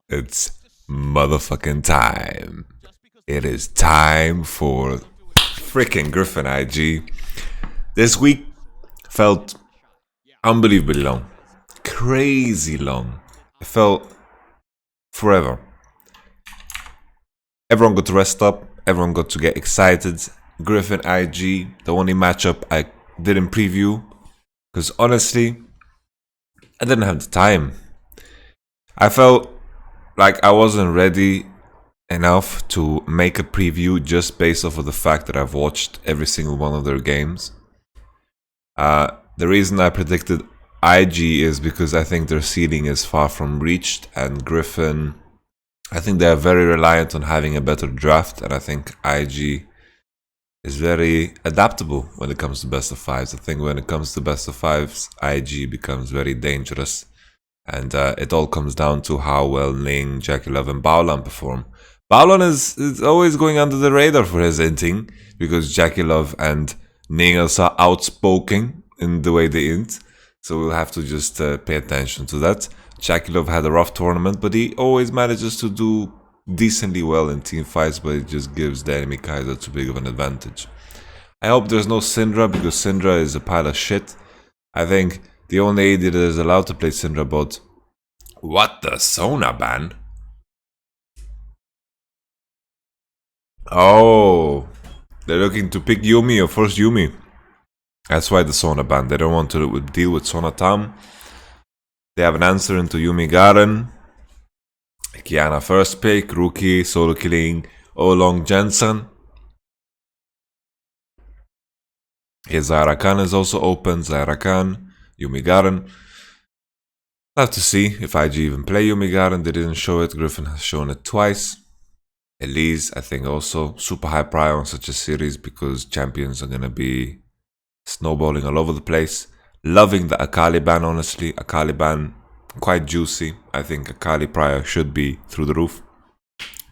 It's motherfucking time. It is time for freaking Griffin IG. This week felt unbelievably long. Crazy long. It felt forever. Everyone got to rest up. Everyone got to get excited. Griffin IG, the only matchup I didn't preview. Because honestly, I didn't have the time. I felt like I wasn't ready enough to make a preview just based off of the fact that I've watched every single one of their games. The reason I predicted IG is because I think their ceiling is far from reached, and Griffin, I think they are very reliant on having a better draft, and I think IG is very adaptable when it comes to best of fives. I think when it comes to best of fives, IG becomes very dangerous. And it all comes down to how well Ning, Jackie Love, and Baolan perform. Baolan is always going under the radar for his inting, because Jackie Love and Ning are so outspoken in the way they int. So we'll have to just pay attention to that. Jackie Love had a rough tournament, but he always manages to do decently well in team fights, but it just gives the enemy Kaiser too big of an advantage. I hope there's no Syndra, because Syndra is a pile of shit. I think the only AD that is allowed to play Syndra bot. What the Sona ban? Oh, they're looking to pick Yuumi or first Yuumi. That's why the Sona ban. They don't want to deal with Sona Tam. They have an answer into Yuumi Garen. Kiana first pick, rookie, solo killing, Olong Jensen. His Zaira is also open, Zaira Yuumi Garen. I'll have to see if IG even play Yuumi Garen. They didn't show it. Griffin has shown it twice. Elise, I think also super high prior on such a series because champions are gonna be snowballing all over the place. Loving the Akali ban, honestly. Akali ban, quite juicy. I think Akali prior should be through the roof.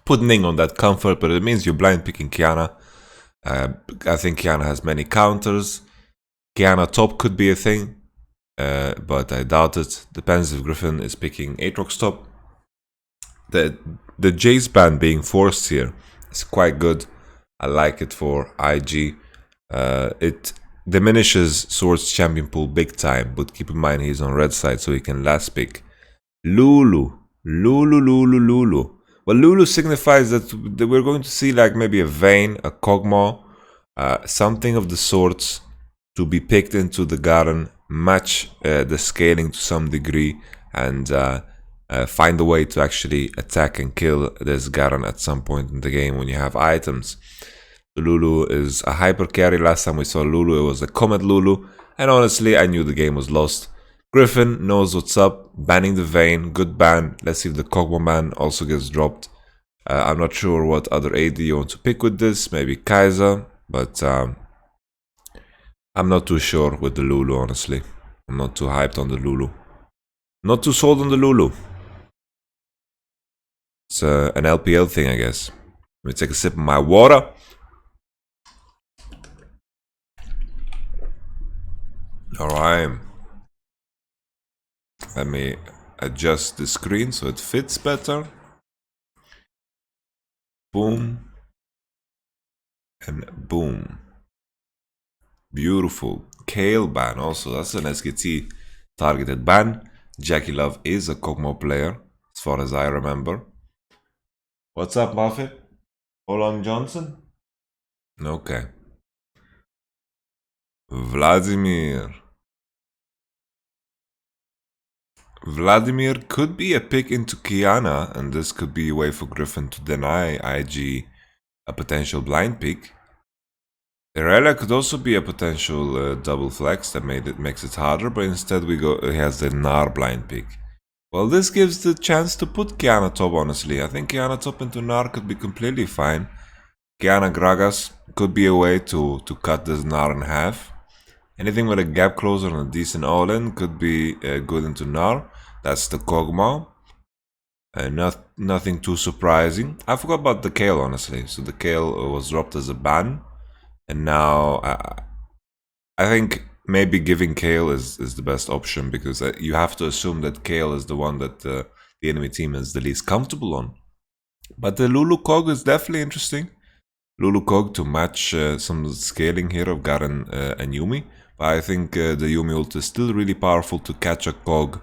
Put Ning on that comfort, but it means you're blind picking Kiana. I think Kiana has many counters. Kiana top could be a thing. But I doubt it. Depends if Griffin is picking Aatrox top. The Jace ban being forced here is quite good. I like it for IG. It diminishes Sword's champion pool big time, but keep in mind he's on red side, so he can last pick Lulu. Well, Lulu signifies that we're going to see like maybe a Vayne, a Kog'Maw, something of the sorts to be picked into the Garen, match the scaling to some degree, and find a way to actually attack and kill this Garen at some point in the game when you have items. Lulu is a hyper carry. Last time we saw Lulu, it was a Comet Lulu, and honestly, I knew the game was lost. Griffin knows what's up, banning the Vayne, good ban. Let's see if the Kog'Maw ban also gets dropped. I'm not sure what other AD you want to pick with this, maybe Kaiser, but I'm not too sure with the Lulu, honestly. I'm not too hyped on the Lulu. Not too sold on the Lulu. It's an LPL thing, I guess. Let me take a sip of my water. Alright. Let me adjust the screen so it fits better. Boom. And boom. Beautiful. Kale ban also. That's an SKT targeted ban. Jackie Love is a Kog'Maw player, as far as I remember. What's up, Muffet? Olong Johnson? Okay. Vladimir. Vladimir could be a pick into Kiana, and this could be a way for Griffin to deny IG a potential blind pick. Irelia could also be a potential double flex that makes it harder, but instead he has the Gnar blind pick. Well, this gives the chance to put Kiana top, honestly. I think Kiana top into Gnar could be completely fine. Kiana Gragas could be a way to cut this Gnar in half. Anything with a gap closer and a decent all-in could be good into Gnar. That's the Kog'Maw. Nothing too surprising. I forgot about the Kale, honestly. So the Kale was dropped as a ban. And now I think maybe giving Kale is the best option, because you have to assume that Kale is the one that the enemy team is the least comfortable on. But the Lulu Cog is definitely interesting. Lulu Cog to match some scaling here of Garen and Yuumi. But I think the Yuumi ult is still really powerful to catch a Cog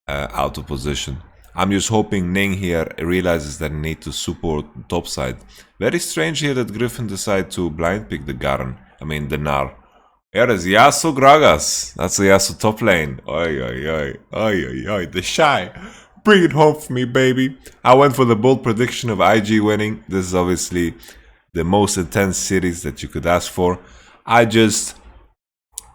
out of position. I'm just hoping Ning here realizes that he needs to support top side. Very strange here that Griffin decided to blind pick the Garen. I mean the Gnar. Here is Yasuo Gragas. That's the Yasuo top lane. Oi, oi, oi. Oi, oi, oi. The Shy. Bring it home for me, baby. I went for the bold prediction of IG winning. This is obviously the most intense series that you could ask for. I just,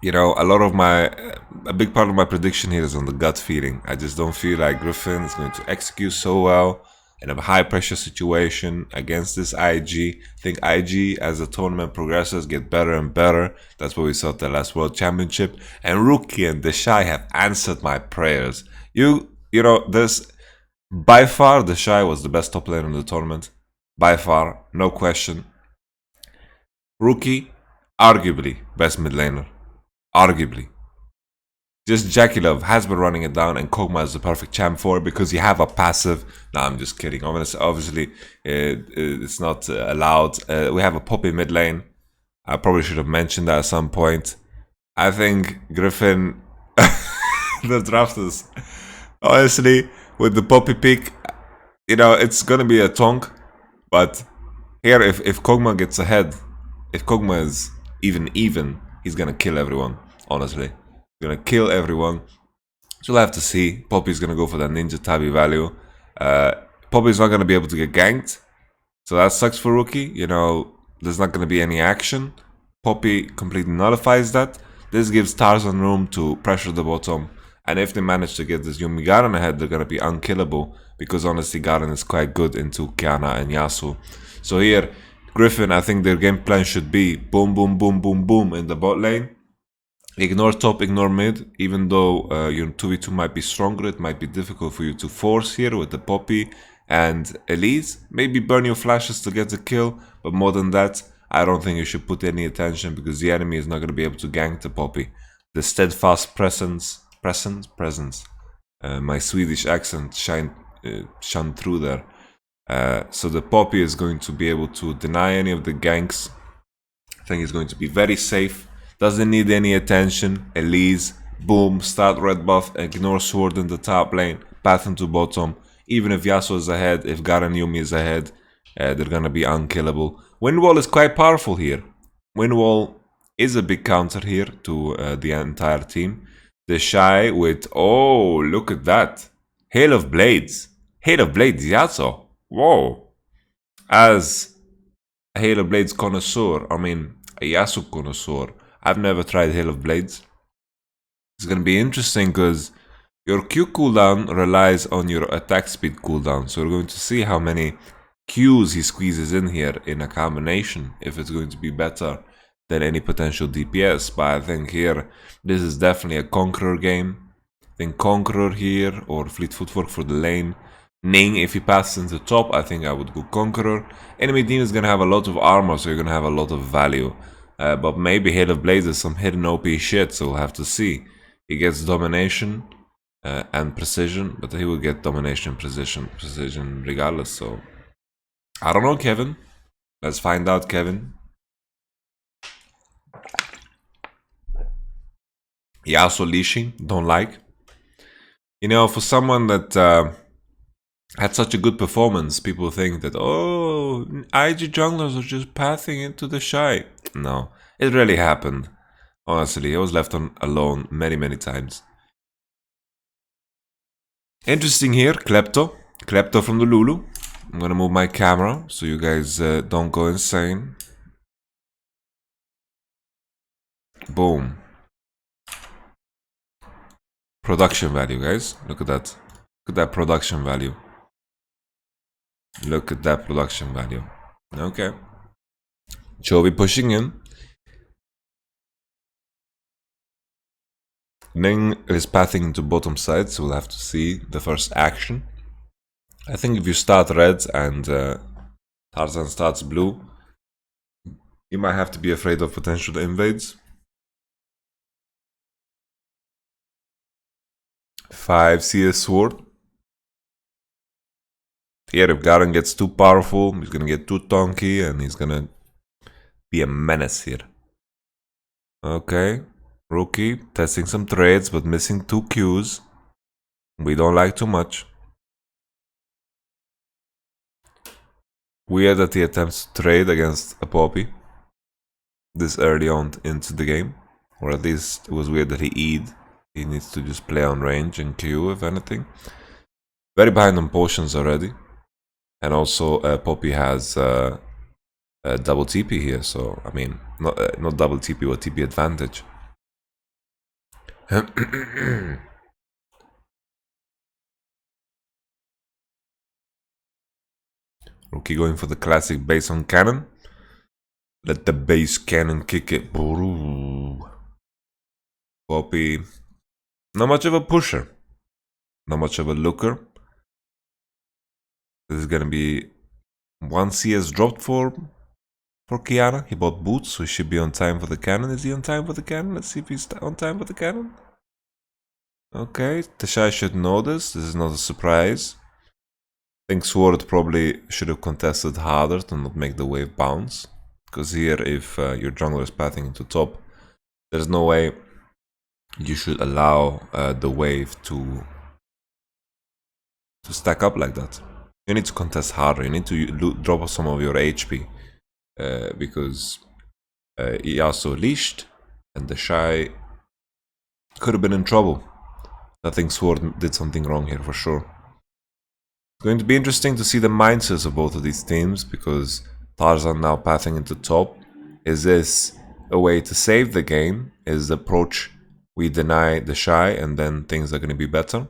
you know, a big part of my prediction here is on the gut feeling. I just don't feel like Griffin is going to execute so well in a high pressure situation against this IG. I think IG, as the tournament progresses, get better and better. That's what we saw at the last World Championship. And Rookie and the Shy have answered my prayers. You know, this, by far, the Shy was the best top laner in the tournament. By far, no question. Rookie, arguably best mid laner. Arguably. Just Jackie Love has been running it down, and Kog'Maw is the perfect champ for it because you have a passive. No, I'm just kidding. Obviously, it's not allowed. We have a Poppy mid lane. I probably should have mentioned that at some point. I think Griffin, the draft is, honestly, with the Poppy pick, you know, it's gonna be a tonk. But here, if Kog'Maw gets ahead, if Kog'Maw is even, he's gonna kill everyone, honestly. He's gonna kill everyone. So we'll have to see. Poppy's gonna go for that Ninja Tabi value. Poppy's not gonna be able to get ganked. So that sucks for Rookie. You know, there's not gonna be any action. Poppy completely nullifies that. This gives Tarzan room to pressure the bottom. And if they manage to get this Yuumi Garen ahead, they're gonna be unkillable. Because honestly, Garen is quite good into Kiana and Yasuo. So here, Griffin, I think their game plan should be boom, boom, boom, boom, boom in the bot lane. Ignore top, ignore mid. Even though your 2v2 might be stronger, it might be difficult for you to force here with the Poppy and Elise. Maybe burn your flashes to get the kill, but more than that, I don't think you should put any attention because the enemy is not going to be able to gank the Poppy. The steadfast presence. My Swedish accent shone through there. So the Poppy is going to be able to deny any of the ganks. I think he's going to be very safe. Doesn't need any attention. Elise, boom, start red buff, ignore sword in the top lane, path into bottom. Even if Yasuo is ahead, if Garen Yuumi is ahead, they're gonna be unkillable. Wind Wall is quite powerful here. Wind Wall is a big counter here to the entire team. The Shy with, oh, look at that. Hail of Blades. Hail of Blades, Yasuo. Whoa. As a Hail of Blades connoisseur, I mean, a Yasuo connoisseur, I've never tried Hail of Blades. It's gonna be interesting because your Q cooldown relies on your attack speed cooldown. So we're going to see how many Qs he squeezes in here in a combination, if it's going to be better than any potential DPS. But I think here, this is definitely a Conqueror game. I think Conqueror here, or Fleet Footwork for the lane. Ning, if he passes into top, I think I would go Conqueror. Enemy team is gonna have a lot of armor, so you're gonna have a lot of value. But maybe Hail of Blades is some hidden OP shit, so we'll have to see. He gets domination and precision, but he will get domination and precision regardless, so... I don't know, Kevin. Let's find out, Kevin. Yasuo leashing, don't like. You know, for someone that had such a good performance, people think that, oh, IG junglers are just pathing into the Shy. No, it really happened. Honestly, I was left alone many times. Interesting here, Klepto. Klepto from the Lulu. I'm gonna move my camera so you guys don't go insane. Boom. Production value, guys. Look at that. Look at that production value. Look at that production value. Okay. Chovy pushing in. Ning is pathing into bottom side, so we'll have to see the first action. I think if you start red and Tarzan starts blue, you might have to be afraid of potential invades. 5 CS sword. Here, if Garen gets too powerful, he's gonna get too tonky, and he's gonna be a menace here. Okay, Rookie testing some trades, but missing 2 Qs. We don't like too much. Weird that he attempts to trade against a Poppy this early on into the game. Or at least it was weird that he E'd. He needs to just play on range and Q, if anything. Very behind on potions already. And also Poppy has double TP here, so I mean, not double TP, but TP advantage. Rookie going for the classic base on cannon. Let the base cannon kick it. Poppy, not much of a pusher, not much of a looker. This is gonna be 1 CS dropped for Kiana. He bought boots, so he should be on time for the cannon. Is he on time for the cannon? Let's see if he's on time for the cannon. Okay, Tashai should know this. This is not a surprise. I think Sword probably should have contested harder to not make the wave bounce. Because here, if your jungler is pathing into top, there's no way you should allow the wave to stack up like that. You need to contest harder. You need to drop some of your HP. Because he also leashed, and the Shy could have been in trouble. I think Sword did something wrong here for sure. It's going to be interesting to see the mindsets of both of these teams, because Tarzan now pathing into top. Is this a way to save the game? Is the approach we deny the Shy and then things are going to be better?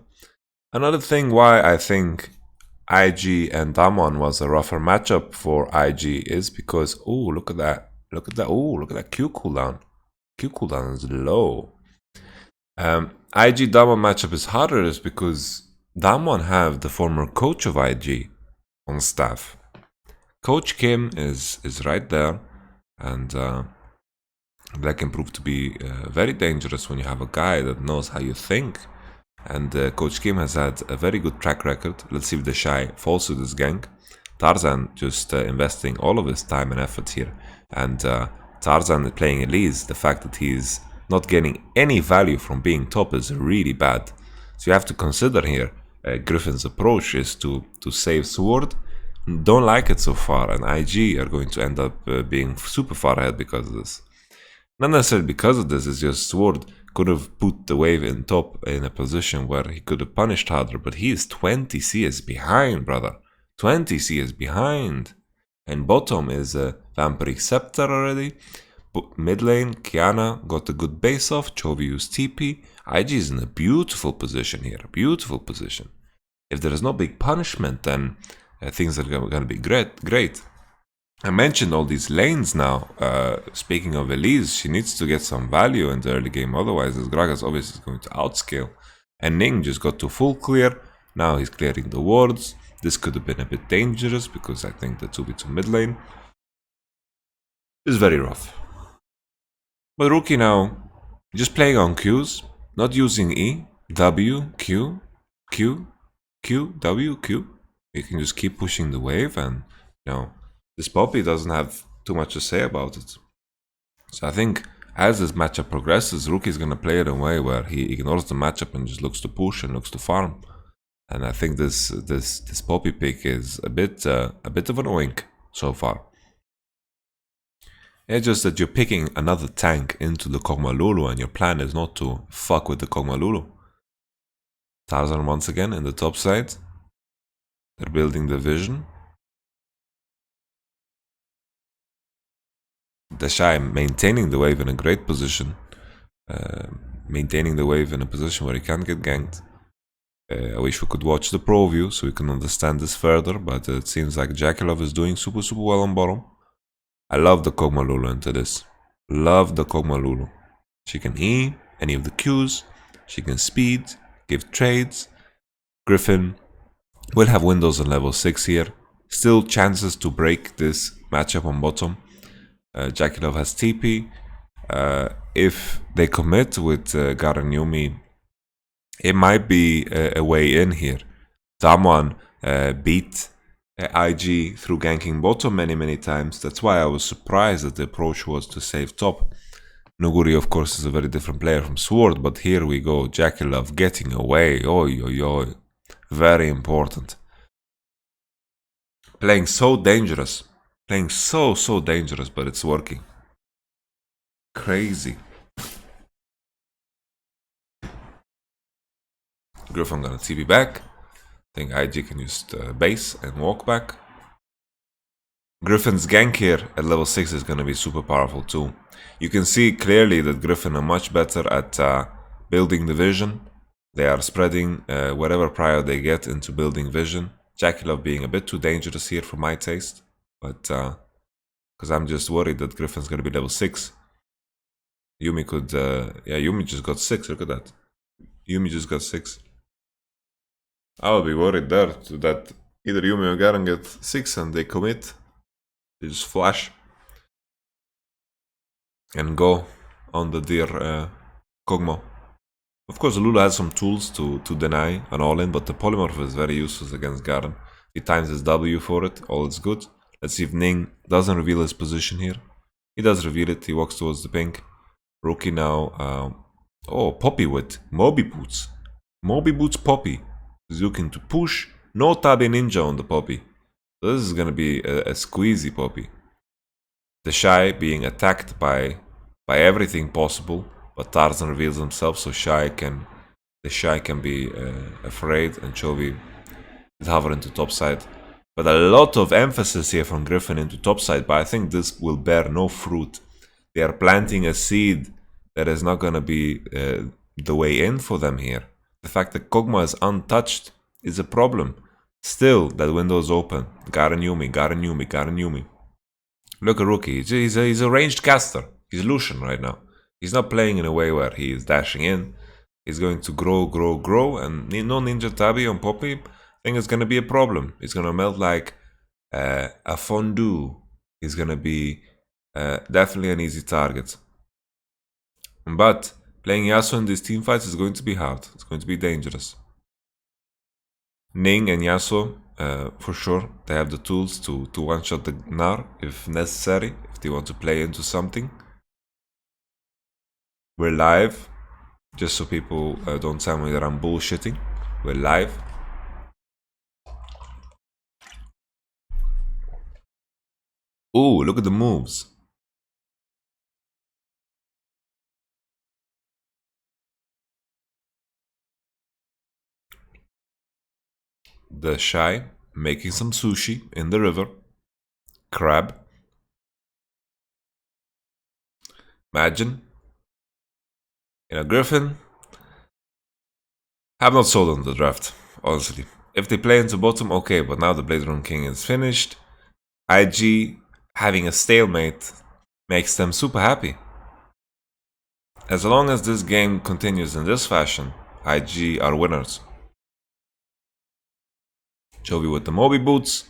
Another thing why I think IG and Damwon was a rougher matchup for IG is because, oh, look at that. Look at that. Oh, look at that Q cooldown. Q cooldown is low. IG Damwon matchup is harder is because Damwon have the former coach of IG on staff. Coach Kim is right there, and that can prove to be very dangerous when you have a guy that knows how you think. And Coach Kim has had a very good track record. Let's see if the Shy falls to this gank. Tarzan just investing all of his time and effort here. And Tarzan playing Elise, the fact that he's not getting any value from being top is really bad. So you have to consider here, Griffin's approach is to save Sword. Don't like it so far, and IG are going to end up being super far ahead because of this. Not necessarily because of this, it's just Sword could have put the wave in top in a position where he could have punished harder, but he is 20 CS behind, brother. 20 CS behind. And bottom is a Vampiric Scepter already. Mid lane, Kiana got a good base off. Chovy used TP. IG is in a beautiful position here. A beautiful position. If there is no big punishment, then things are going to be great. I mentioned all these lanes now. Speaking of Elise, she needs to get some value in the early game. Otherwise, this Gragas obviously is going to outscale. And Ning just got to full clear. Now he's clearing the wards. This could have been a bit dangerous because I think the 2v2 mid lane is very rough. But Rookie now just playing on Qs, not using E, W, Q, Q, Q, W, Q. You can just keep pushing the wave, and you know, this Poppy doesn't have too much to say about it. So I think as this matchup progresses, Rookie is going to play it in a way where he ignores the matchup and just looks to push and looks to farm. And I think this Poppy pick is a bit of an oink so far. It's just that you're picking another tank into the Kog'Maw Lulu, and your plan is not to fuck with the Kog'Maw Lulu. Tarzan once again in the top side. They're building the vision. The Shy maintaining the wave in a great position. Maintaining the wave in a position where he can't get ganked. I wish we could watch the pro view so we can understand this further, but it seems like Jakilov is doing super well on bottom. I love the Kog'Maw Lulu into this. Love the Kog'Maw Lulu. She can E any of the Qs. She can speed, give trades. Griffin will have windows on level 6 here. Still chances to break this matchup on bottom. Jakilov has TP. If they commit with Garen Yumi, it might be a way in here. Damwon beat IG through ganking bottom many times. That's why I was surprised that the approach was to save top. Nuguri, of course, is a very different player from Sword, but here we go. Jakilov getting away. Oi, oi, oi. Very important. Playing so dangerous. Playing so dangerous, but it's working. Crazy. Griffin gonna TP back. I think IG can use base and walk back. Griffin's gank here at level 6 is gonna be super powerful too. You can see clearly that Griffin are much better at building the vision. They are spreading whatever prior they get into building vision. Jakilov being a bit too dangerous here for my taste, but because I'm just worried that Griffin's gonna be level 6. Yumi could, yeah, Yumi just got 6, look at that. Yumi just got 6. I would be worried there that either Yumi or Garen get 6 and they commit. They just flash and go on the dear Kog'Maw. Of course, Lulu has some tools to deny an all-in, but the polymorph is very useful against Garen. He times his W for it, all is good. Let's see if Ning doesn't reveal his position here. He does reveal it, he walks towards the pink. Rookie now, oh, Poppy with Moby Boots. Moby Boots Poppy. He's looking to push. No Tabi Ninja on the Poppy. So this is gonna be a squeezy Poppy. The Shy being attacked by everything possible, but Tarzan reveals himself, so the Shy can be afraid, and Chovy is hovering to topside. But a lot of emphasis here from Griffin into topside, but I think this will bear no fruit. They are planting a seed that is not gonna be the way in for them here. The fact that Kog'Maw is untouched is a problem. Still, that window is open. Garen Yumi, Garen Yumi, Garen Yumi. Look at Rookie, he's a ranged caster. He's Lucian right now. He's not playing in a way where he is dashing in. He's going to grow, and no Ninja Tabi on Poppy. I think it's gonna be a problem. It's gonna melt like a fondue. He's gonna be definitely an easy target. But playing Yasuo in these teamfights is going to be hard. It's going to be dangerous. Ning and Yasuo, for sure, they have the tools to one-shot the Gnar if necessary, if they want to play into something. We're live, just so people don't tell me that I'm bullshitting. We're live. Ooh, look at the moves. The Shy making some sushi in the river. Crab. Imagine. Griffin. Have not sold on the draft, honestly. If they play into bottom, okay, but now the Blade Run King is finished. IG having a stalemate makes them super happy. As long as this game continues in this fashion, IG are winners. Chovy with the Moby Boots.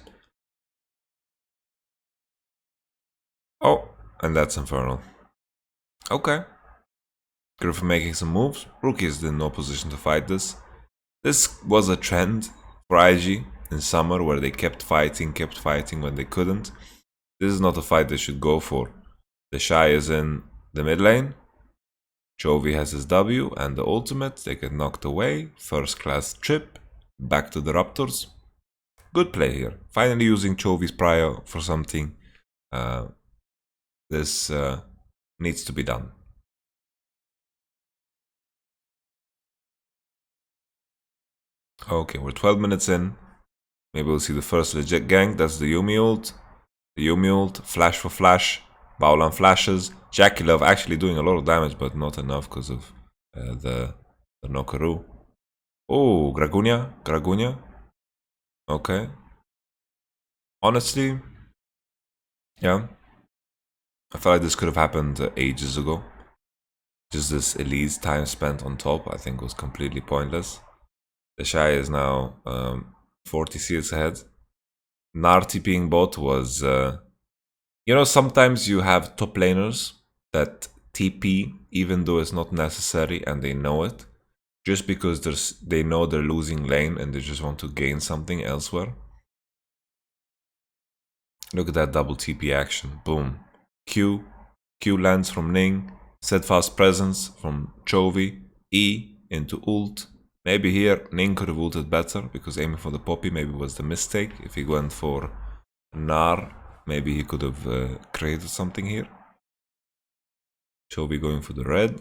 Oh, and that's Infernal. Okay. Griffin making some moves. Rookie is in no position to fight this. This was a trend for IG in summer where they kept fighting when they couldn't. This is not a fight they should go for. The Shy is in the mid lane. Chovy has his W and the ultimate. They get knocked away. First class trip. Back to the Raptors. Good play here. Finally using Chovy's prior for something. This needs to be done. Okay, we're 12 minutes in. Maybe we'll see the first legit gank. That's the Yumi ult. The Yumi ult, flash for flash. Baolan flashes. Jakilov actually doing a lot of damage, but not enough because of the Nokaru. Oh, Gragunia. Okay. Honestly, yeah. I felt like this could have happened ages ago. Just this Elise time spent on top, I think, was completely pointless. The Shy is now 40 seals ahead. Gnar TPing bot was... sometimes you have top laners that TP even though it's not necessary and they know it. Just because they know they're losing lane and they just want to gain something elsewhere. Look at that double TP action. Boom. Q. Q lands from Ning. Steadfast Presence from Chovy. E into ult. Maybe here Ning could have ulted better because aiming for the Poppy maybe was the mistake. If he went for Nar, maybe he could have created something here. Chovy going for the red.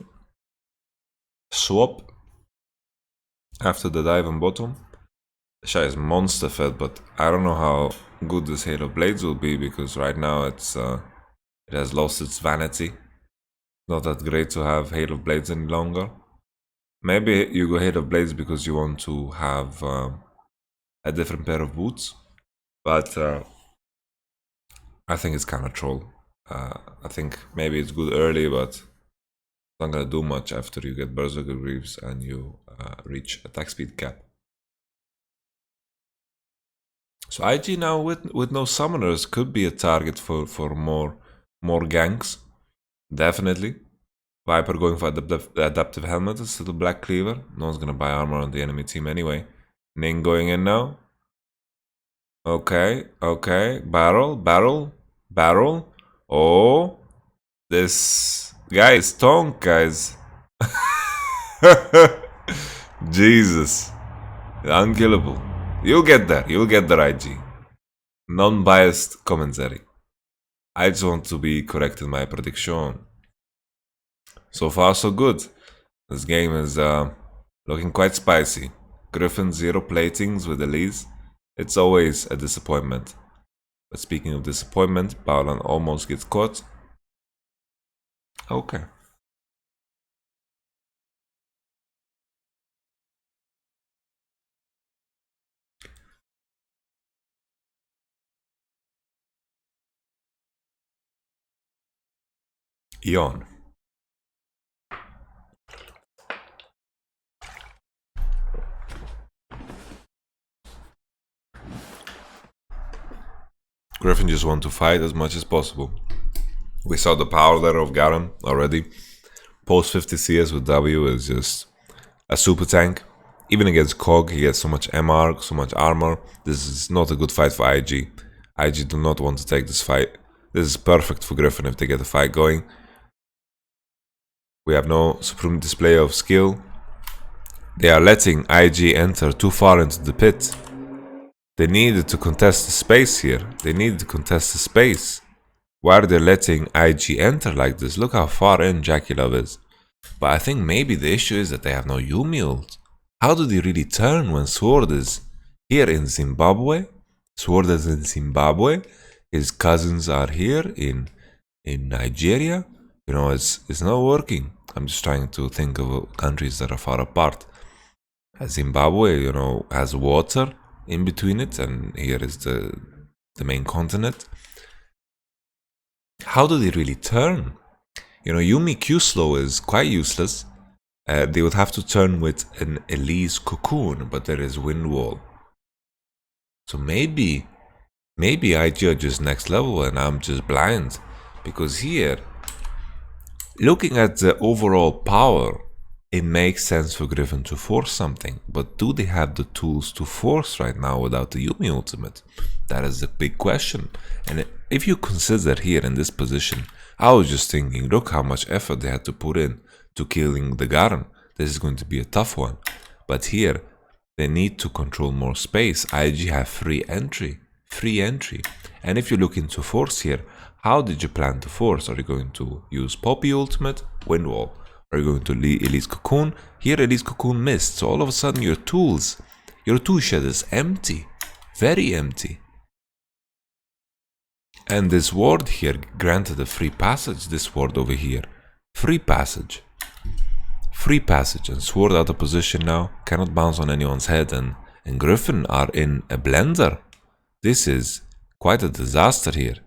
Swap. After the dive on bottom. Shy is monster fed, but I don't know how good this Halo Blades will be because right now it has lost its vanity. Not that great to have Halo Blades any longer. Maybe you go Halo Blades because you want to have a different pair of boots, but I think it's kind of troll. I think maybe it's good early, but it's not gonna do much after you get Berserker Greaves and you reach attack speed cap. So IG now with no summoners could be a target for more ganks. Definitely. Viper going for adaptive helmet instead of Black Cleaver. No one's gonna buy armor on the enemy team anyway. Ning going in now. Okay, okay. Barrel. Oh, this guy is stoned, guys. Jesus. Unkillable. You'll get there, IG. Non-biased commentary. I just want to be correct in my prediction. So far so good. This game is looking quite spicy. Griffin 0 platings with Elise. It's always a disappointment. But speaking of disappointment, Paolan almost gets caught. Okay. Yawn. Griffin just want to fight as much as possible. We saw the power there of Garen already. Post 50 CS with W is just a super tank. Even against Cog, he gets so much MR, so much armor. This is not a good fight for IG. IG do not want to take this fight. This is perfect for Griffin if they get a fight going. We have no supreme display of skill. They are letting IG enter too far into the pit. They needed to contest the space here. They needed to contest the space. Why are they letting IG enter like this? Look how far in Jackie Love is. But I think maybe the issue is that they have no Yumi ult. How do they really turn when Sword is here in Zimbabwe? Sword is in Zimbabwe. His cousins are here in Nigeria. You know, it's not working. I'm just trying to think of countries that are far apart. Zimbabwe, you know, has water in between it, and here is the main continent. How do they really turn? You know, Yumi Q slow is quite useless. They would have to turn with an Elise Cocoon, but there is Wind Wall. So maybe IG are just next level and I'm just blind. Because here, looking at the overall power, it makes sense for Griffin to force something. But do they have the tools to force right now without the Yumi ultimate? That is the big question. And if you consider here in this position, I was just thinking, look how much effort they had to put in to killing the Garen. This is going to be a tough one. But here, they need to control more space. IG have free entry. And if you look into force here, how did you plan to force? Are you going to use Poppy ultimate? Wind Wall. Are you going to Elise Cocoon? Here Elise Cocoon missed. So all of a sudden your tool shed is empty. Very empty. And this ward here granted a free passage, this ward over here. Free passage. And Sword out of position now. Cannot bounce on anyone's head, and Griffin are in a blender. This is quite a disaster here.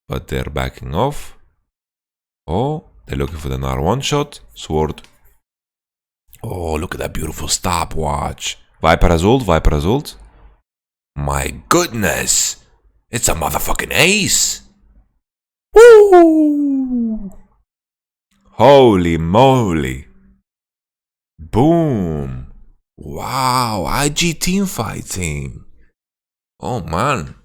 But they're backing off. Oh, they're looking for the Nar one shot. Sword. Oh, look at that beautiful stopwatch. Viper has ult. My goodness. It's a motherfucking ace! Woo! Holy moly! Boom! Wow, IG team fighting! Oh man!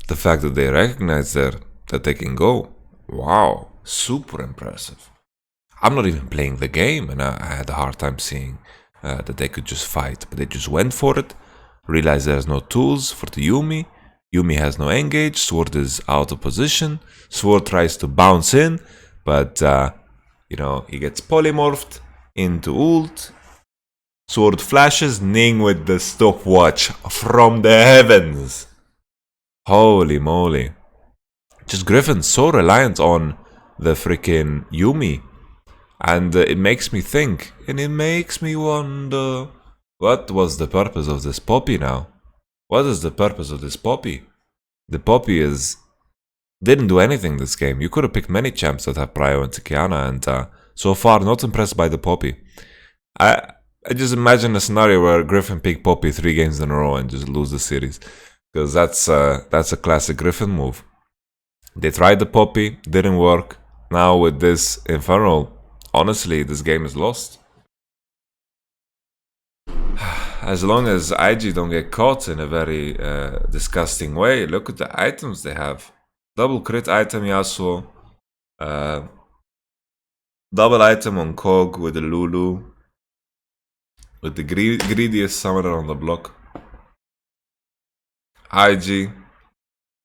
the fact that they recognize that they can go, wow, super impressive. I'm not even playing the game, and I had a hard time seeing that they could just fight, but they just went for it, realized there's no tools for the Yumi. Yumi has no engage, Sword is out of position, Sword tries to bounce in, but he gets polymorphed into ult. Sword flashes, Ning with the stopwatch from the heavens. Holy moly. Just Griffin so reliant on the freaking Yumi. And it makes me think, and it makes me wonder, what was the purpose of this Poppy now? What is the purpose of this Poppy? The Poppy didn't do anything this game. You could have picked many champs that have Prio and Tikiana, and so far not impressed by the Poppy. I just imagine a scenario where Griffin picked Poppy 3 games in a row and just lose the series. Because that's a classic Griffin move. They tried the Poppy, didn't work. Now with this Infernal, honestly, this game is lost. As long as IG don't get caught in a very disgusting way, look at the items they have. Double crit item Yasuo. Double item on Kog with the Lulu. With the greediest summoner on the block. IG.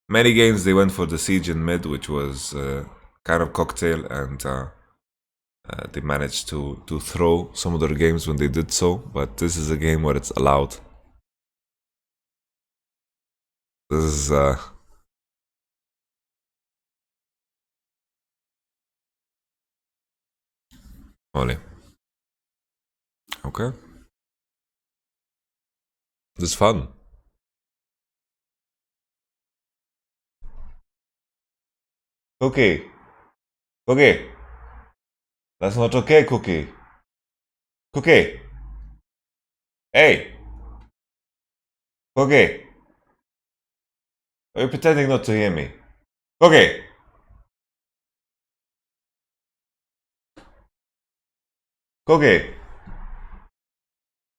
Many games they went for the siege in mid, which was kind of cocktail, and they managed to throw some of their games when they did so, but this is a game where it's allowed. This is Holy. Okay. This is fun. Cookie. Cookie. That's not okay, Cookie. Cookie. Hey. Cookie. Are you pretending not to hear me? Cookie. Cookie.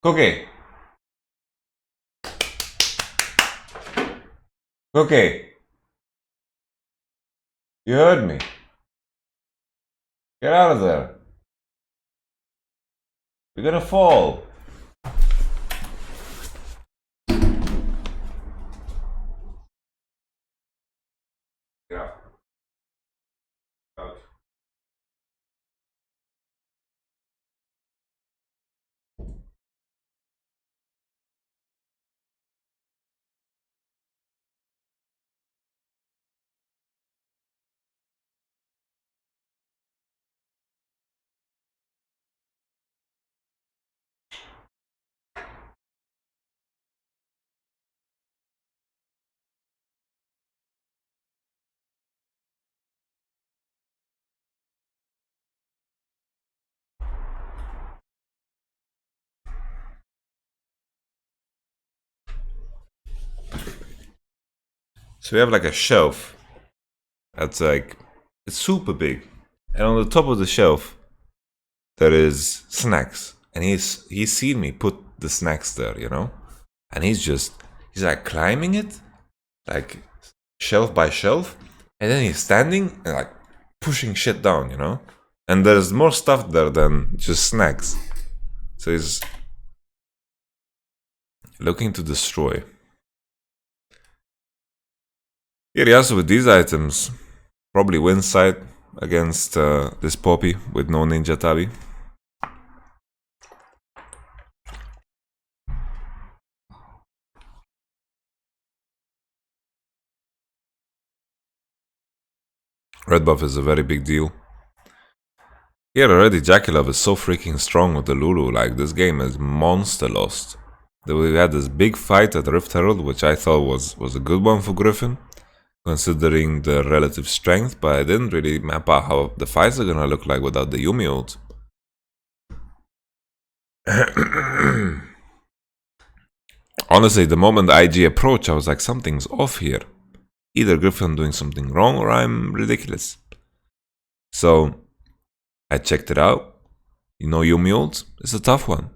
Cookie. Cookie. You heard me. Get out of there. You're gonna fall. Yeah. Out. So we have like a shelf that's like, it's super big, and on the top of the shelf there is snacks, and he's seen me put the snacks there, and he's like climbing it, like shelf by shelf, and then he's standing and like pushing shit down, and there's more stuff there than just snacks, so he's looking to destroy. Here also with these items, probably win side against this Poppy with no Ninja Tabi. Red buff is a very big deal. Here already Jakilov is so freaking strong with the Lulu, like this game is monster lost. We had this big fight at Rift Herald, which I thought was a good one for Griffin, considering the relative strength, but I didn't really map out how the fights are gonna look like without the Yumi ult. Honestly, the moment IG approached, I was like, something's off here. Either Griffin doing something wrong or I'm ridiculous. So I checked it out. Yumi ult is a tough one.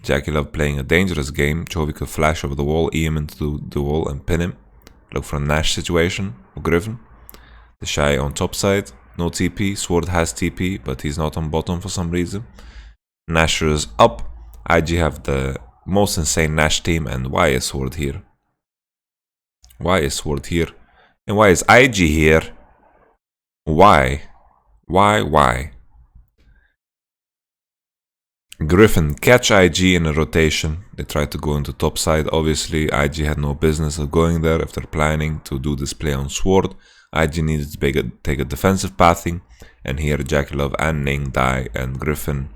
Jakilov playing a dangerous game. Chovy could flash over the wall, E him into the wall and pin him. Look for a Nash situation with Griffin. The Shy on top side, no TP. Sword has TP, but he's not on bottom for some reason. Nasher is up. IG have the most insane Nash team, and why is Sword here? Why is Sword here? And why is IG here? Why? Why? Griffin catch IG in a rotation. They tried to go into top side. Obviously, IG had no business of going there if they're planning to do this play on Sword. IG needed to take a defensive pathing, and here Jakilov and Ning die, and Griffin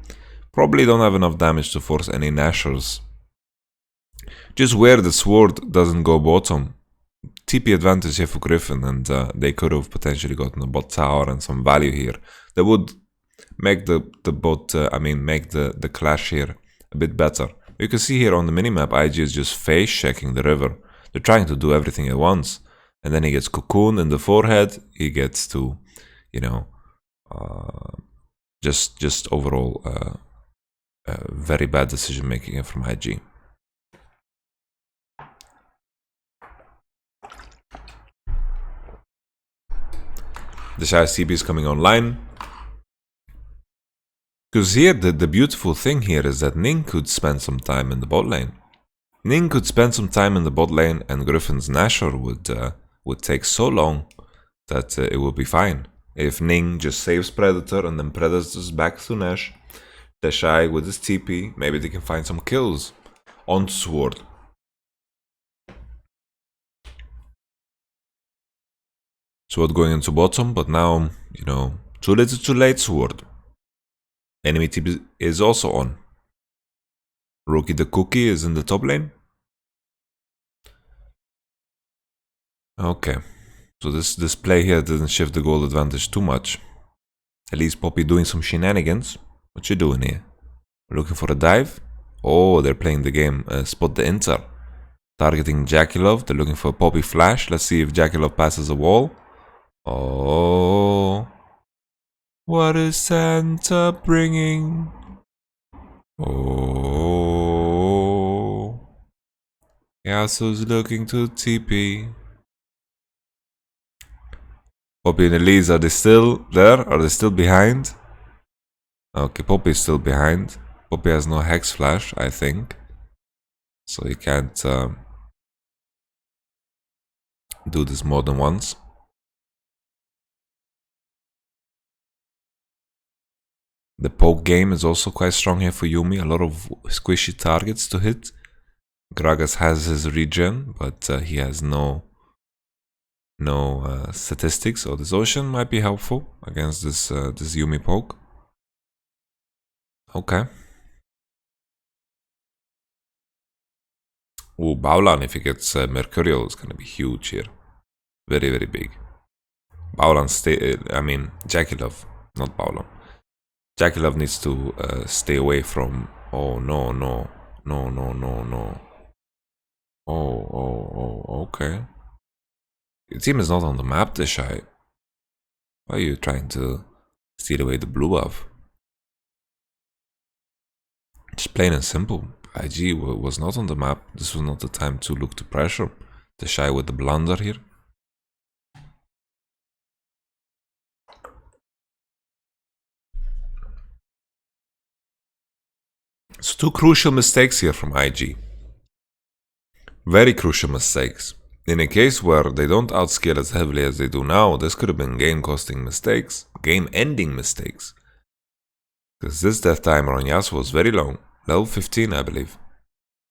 probably don't have enough damage to force any Nashers. Just where the Sword doesn't go bottom. TP advantage here for Griffin, and they could have potentially gotten a bot tower and some value here. That would make the bot, make the clash here a bit better. You can see here on the minimap, IG is just face checking the river. They're trying to do everything at once. And then he gets cocooned in the forehead. He gets to, just overall very bad decision making from IG. The Shy CB is coming online. Because here, the beautiful thing here is that Ning could spend some time in the bot lane. Ning could spend some time in the bot lane, and Griffin's Nasher would take so long that it will be fine. If Ning just saves Predator and then Predator's back to Nash, the Shy with his TP, maybe they can find some kills on Sword. Sword going into bottom, but now, too little too late Sword. Enemy TP is also on. Rookie the Cookie is in the top lane. Okay, so this play here didn't shift the gold advantage too much. At least Poppy doing some shenanigans. What you doing here? Looking for a dive? Oh, they're playing the game. Spot the Inter. Targeting Jakilov. They're looking for a Poppy flash. Let's see if Jakilov passes a wall. Oh, what is Santa bringing? Oh, Yasuo's looking to TP. Poppy and Elise, are they still there? Are they still behind? Okay, Poppy is still behind. Poppy has no Hex Flash, I think. So he can't do this more than once. The poke game is also quite strong here for Yuumi. A lot of squishy targets to hit. Gragas has his regen, but he has no statistics. So this Ocean might be helpful against this Yuumi poke. Okay. Ooh, Baolan, if he gets Mercurial, is gonna be huge here. Very, very big. Baolan Jakilov, not Baolan. Jakilov needs to stay away from... Oh, no. Oh, okay. Your team is not on the map, this Shy. Why are you trying to steal away the blue buff? Just plain and simple. IG was not on the map. This was not the time to look to pressure the Shy with the blunder here. So two crucial mistakes here from IG. Very crucial mistakes. In a case where they don't outscale as heavily as they do now, this could have been game-costing mistakes, game-ending mistakes. Because this death timer on Yasuo was very long. Level 15, I believe.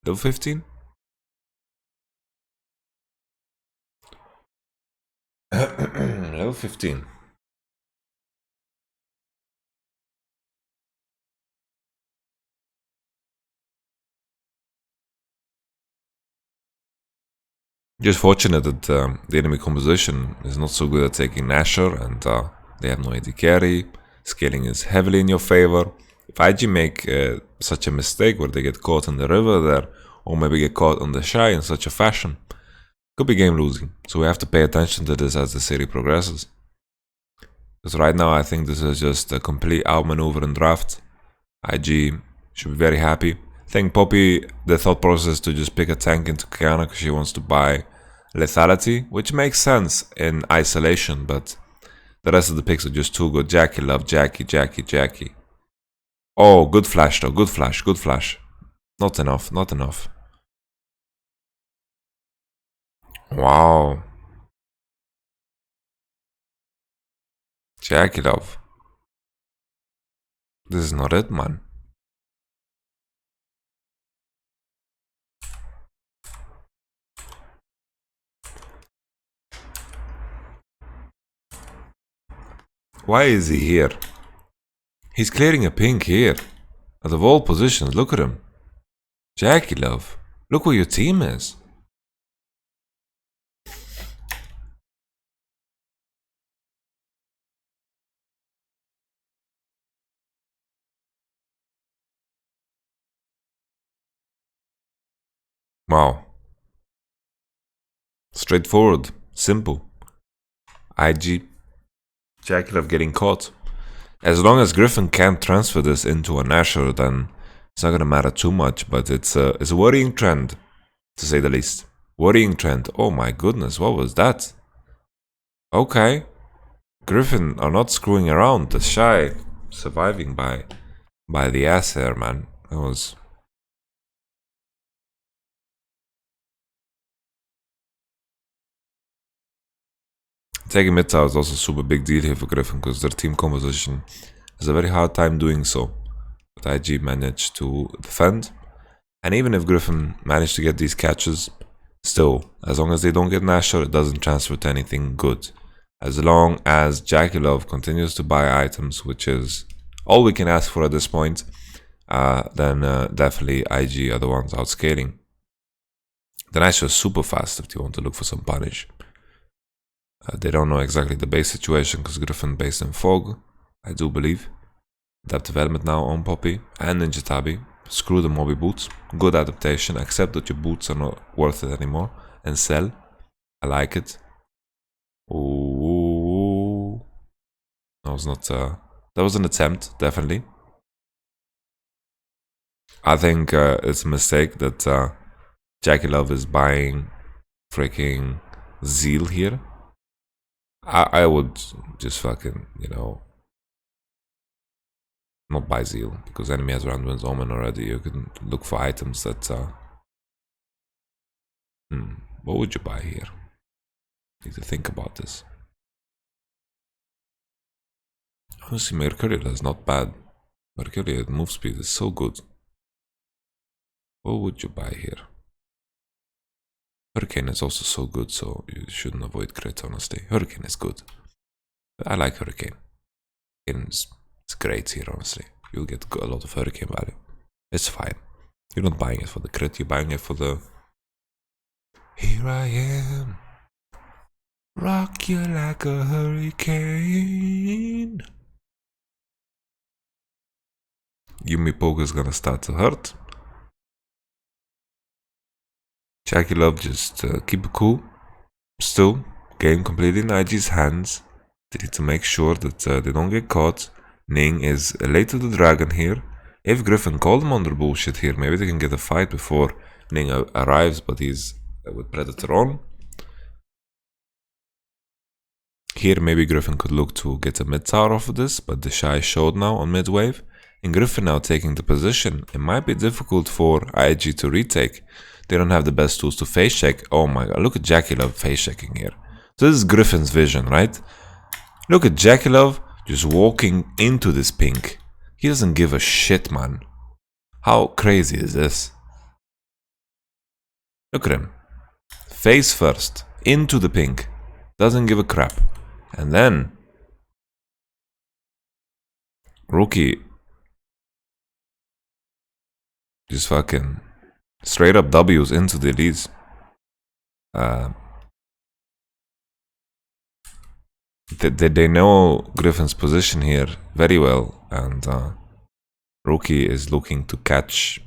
Level 15? Level 15. Just fortunate that the enemy composition is not so good at taking Nasher, and they have no AD carry. Scaling is heavily in your favor. If IG make such a mistake where they get caught in the river there, or maybe get caught on the Shy in such a fashion, could be game losing. So we have to pay attention to this as the series progresses. Because right now I think this is just a complete outmaneuver in draft. IG should be very happy. I think Poppy, the thought process to just pick a tank into Kiana because she wants to buy lethality, which makes sense in isolation, but the rest of the picks are just too good. Jackie Love, Jackie. Oh, good flash though, good flash. Not enough. Wow. Jackie Love. This is not it, man. Why is he here? He's clearing a pink here. Out of all positions, look at him. Jackie Love, look what your team is. Wow. Straightforward, simple. IG, Jackie Love getting caught. As long as Griffin can't transfer this into a Nasher, then it's not gonna matter too much, but it's a worrying trend, to say the least. Worrying trend. Oh my goodness, what was that? Okay. Griffin are not screwing around. The Shy surviving by the ass there, man. That was... Taking mid tower is also a super big deal here for Griffin, because their team composition has a very hard time doing so. But IG managed to defend. And even if Griffin managed to get these catches, still, as long as they don't get Nasher, it doesn't transfer to anything good. As long as Jackie Love continues to buy items, which is all we can ask for at this point, then definitely IG are the ones outscaling. The Nasher is super fast if you want to look for some punish. They don't know exactly the base situation because Griffin based in Fog, I do believe. Adaptive element now on Poppy and Ninja Tabi. Screw the Moby boots. Good adaptation. Accept that your boots are not worth it anymore. And sell. I like it. Ooh. That was not... that was an attempt, definitely. I think it's a mistake that Jackie Love is buying freaking Zeal here. I would just fucking, you know, not buy Zeal, because enemy has Randwin's Omen already. You can look for items that... what would you buy here? Need to think about this. Honestly, Mercurial is not bad. Mercurial move speed is so good. What would you buy here? Hurricane is also so good, so you shouldn't avoid crit, honestly. Hurricane is good. But I like Hurricane. It's great here, honestly. You'll get a lot of Hurricane value. It's fine. You're not buying it for the crit, you're buying it for the... Here I am. Rock you like a hurricane. Yumi Poke is gonna start to hurt. Jackie Love just keep it cool. Still, game completely in IG's hands. They need to make sure that they don't get caught. Ning is late to the dragon here. If Griffin called him on their bullshit here, maybe they can get a fight before Ning arrives, but he's with Predator on. Here maybe Griffin could look to get a mid tower off of this, but the Shy showed now on mid wave. And Griffin now taking the position. It might be difficult for IG to retake. They don't have the best tools to face check. Oh my god, look at Jackie Love face checking here. So this is Griffin's vision, right? Look at Jackie Love just walking into this pink. He doesn't give a shit, man. How crazy is this? Look at him. Face first, into the pink. Doesn't give a crap. And then Rookie just fucking straight up W's into the leads. They know Griffin's position here very well, and Rookie is looking to catch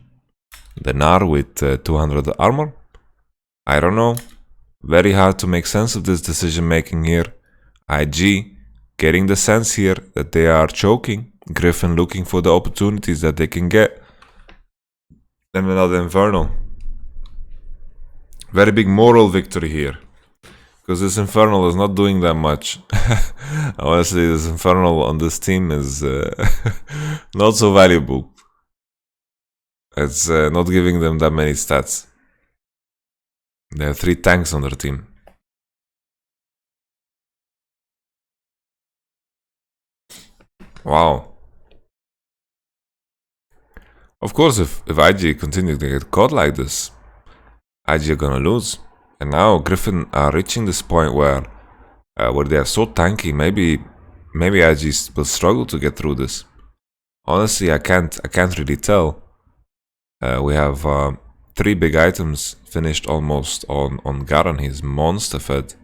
the Nar with 200 armor. I don't know. Very hard to make sense of this decision making here. IG getting the sense here that they are choking. Griffin looking for the opportunities that they can get. Then another Inferno. Very big moral victory here Because this Infernal is not doing that much. Honestly, this Infernal on this team is not so valuable. It's not giving them that many stats. There are 3 tanks on their team. Wow. Of course, if IG continues to get caught like this, IG are gonna lose. And now Griffin are reaching this point where they are so tanky. Maybe IG will struggle to get through this. Honestly, I can't really tell. We have 3 big items finished almost on Garen. He's monster fed,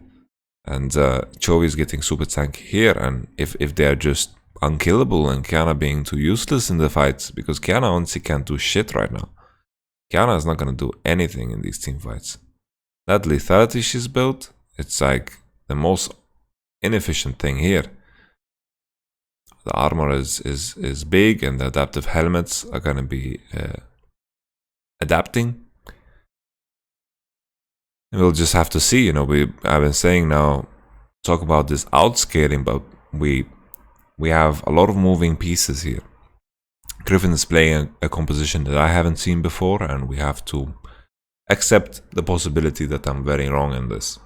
and Chovy is getting super tanky here. And if they are just unkillable and Kiana being too useless in the fights, because Kiana honestly can't do shit right now. Kiana is not gonna do anything in these team fights. That lethality she's built, it's like the most inefficient thing here. The armor is big, and the adaptive helmets are gonna be adapting. And we'll just have to see. You know, I've been saying now, talk about this outscaling, but we have a lot of moving pieces here. Griffin is playing a composition that I haven't seen before, and we have to accept the possibility that I'm very wrong in this.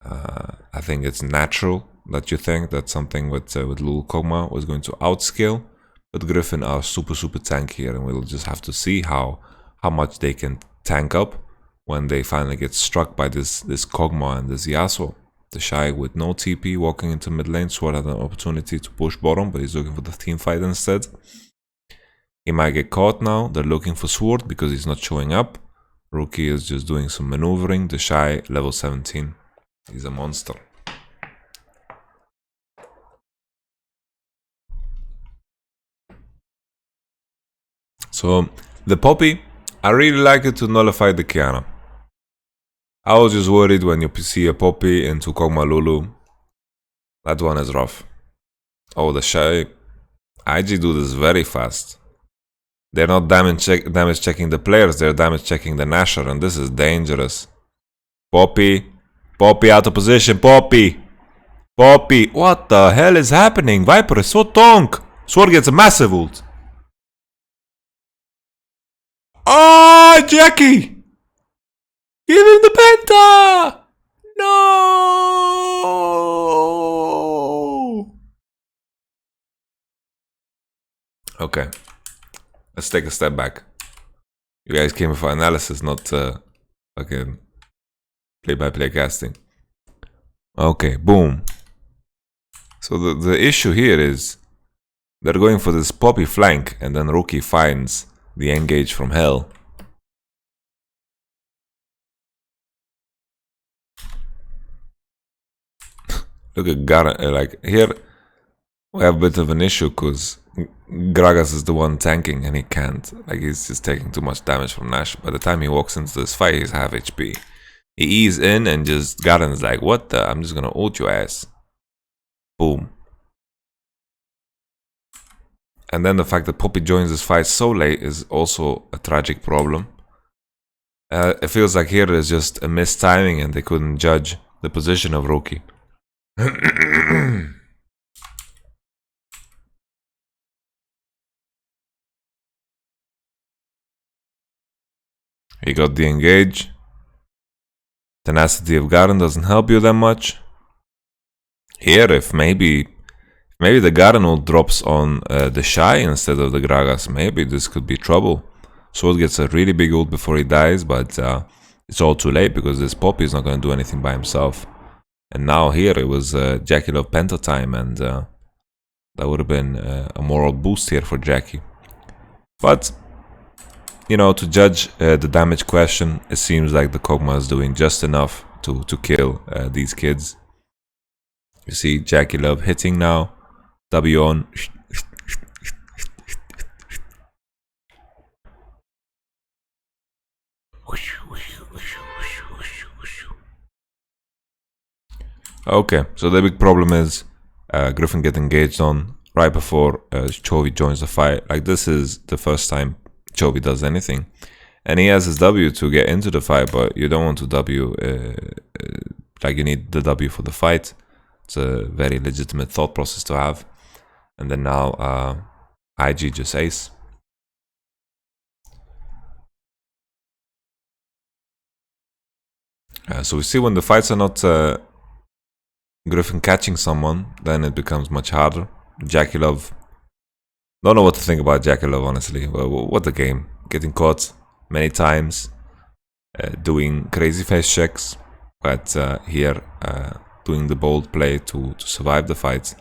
I think it's natural that you think that something with Lul Kog'Maw was going to outscale, but Griffin are super tanky here, and we'll just have to see how much they can tank up when they finally get struck by this Kog'Maw and this Yasuo. The Shy with no TP walking into mid lane. Sword had an opportunity to push bottom, but he's looking for the team fight instead. He might get caught now. They're looking for Sword because he's not showing up. Rookie is just doing some maneuvering. The Shy, level 17. He's a monster. So, the Poppy, I really like it to nullify the Kiana. I was just worried when you see a Poppy into Kog'Maw Lulu. That one is rough. Oh, the Shy. IG do this very fast. They're not damage checking the players, they're damage checking the Nashor, and this is dangerous. Poppy out of position, Poppy! What the hell is happening? Viper is so tonk! Sword gets a massive ult. Oh, Jackie! Give him the penta! No! Okay. Let's take a step back. You guys came for analysis, not fucking play-by-play casting. Okay, boom. So the issue here is they're going for this Poppy flank, and then Rookie finds the engage from hell. Look at Garen, like here we have a bit of an issue because Gragas is the one tanking and he can't. Like he's just taking too much damage from Nash. By the time he walks into this fight, he's half HP. He ease in and just Garen's like, what the? I'm just gonna ult your ass. Boom. And then the fact that Poppy joins this fight so late is also a tragic problem. It feels like here is just a missed timing and they couldn't judge the position of Rookie. He got the engage. Tenacity of Garen doesn't help you that much. Here, if maybe the Garen ult drops on the Shy instead of the Gragas, maybe this could be trouble. Sword gets a really big ult before he dies, but it's all too late because this Poppy is not going to do anything by himself. And now here it was Jackie Love Penta time, and that would have been a moral boost here for Jackie. But, you know, to judge the damage question, it seems like the Kog'Maw is doing just enough to kill these kids. You see Jackie Love hitting now. W on. Okay, so the big problem is Griffin get engaged on right before Chovy joins the fight. Like this is the first time Chovy does anything. And he has his W to get into the fight, but you don't want to W like you need the W for the fight. It's a very legitimate thought process to have. And then now IG just ace. So we see when the fights are not Griffin catching someone, then it becomes much harder. Jackie Love, don't know what to think about Jackie Love, honestly. What a game. Getting caught many times, doing crazy face checks, but here doing the bold play to survive the fight.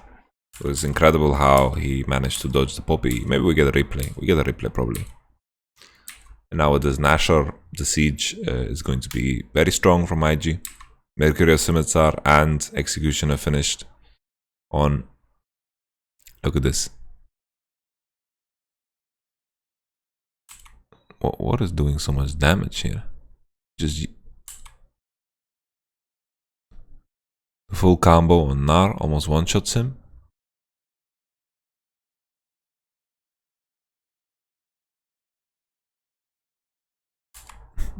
It was incredible how he managed to dodge the poppy. Maybe we get a replay. We get a replay probably. And now with this Nashor, the siege is going to be very strong from IG. Mercurial Scimitar and Executioner finished on. Look at this. What is doing so much damage here? Just the full combo on Nar almost one-shots him.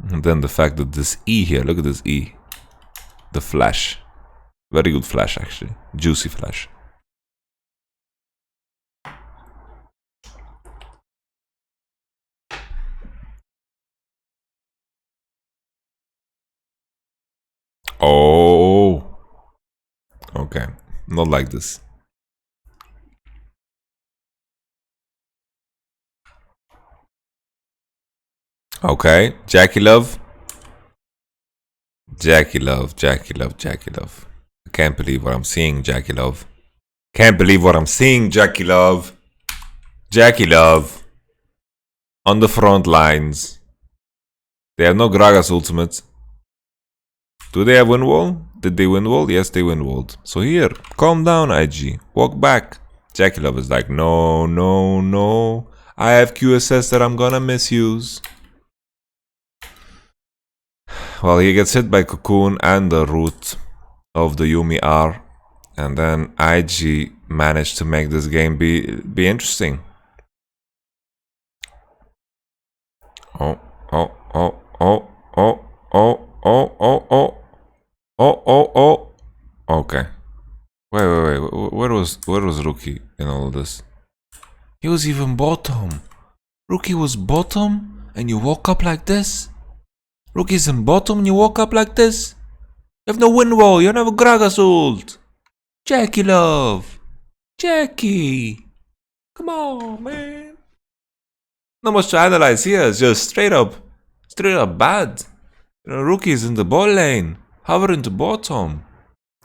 And then the fact that this E here, look at this E. The flash. Very good flash actually. Juicy flash. Oh. Okay. Not like this. Okay. Jackie Love. Jackie Love, Jackie Love, Jackie Love. I can't believe what I'm seeing, Jackie Love. Can't believe what I'm seeing, Jackie Love. Jackie Love. On the front lines. They have no Gragas ultimate. Do they have win wall? Did they win wall? Yes, they win walled. So here, calm down, IG. Walk back. Jackie Love is like, no, no, no. I have QSS that I'm gonna misuse. Well, he gets hit by Cocoon and the root of the Yuumi R. And then IG managed to make this game be interesting. Oh, oh, oh, oh, oh, oh, oh, oh, oh. Oh, oh, oh. Okay. Wait. Where was Rookie in all of this? He was even bottom. Rookie was bottom and you woke up like this? Rookie's in bottom and you woke up like this? You have no win wall, you don't have a Gragas ult. Jackie Love. Jackie. Come on, man. Not much to analyze here, it's just straight up bad. You know, Rookie's in the ball lane. Hover into bottom.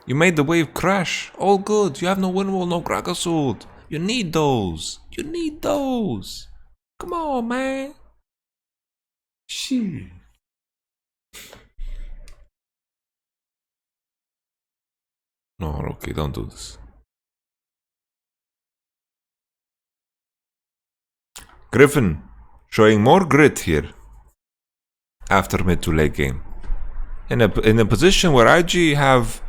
You made the wave crash. All good. You have no win wall, no Gragas ult. You need those. You need those. Come on, man. Shit. No, okay, don't do this. Griffin showing more grit here after mid to late game. In a position where IG have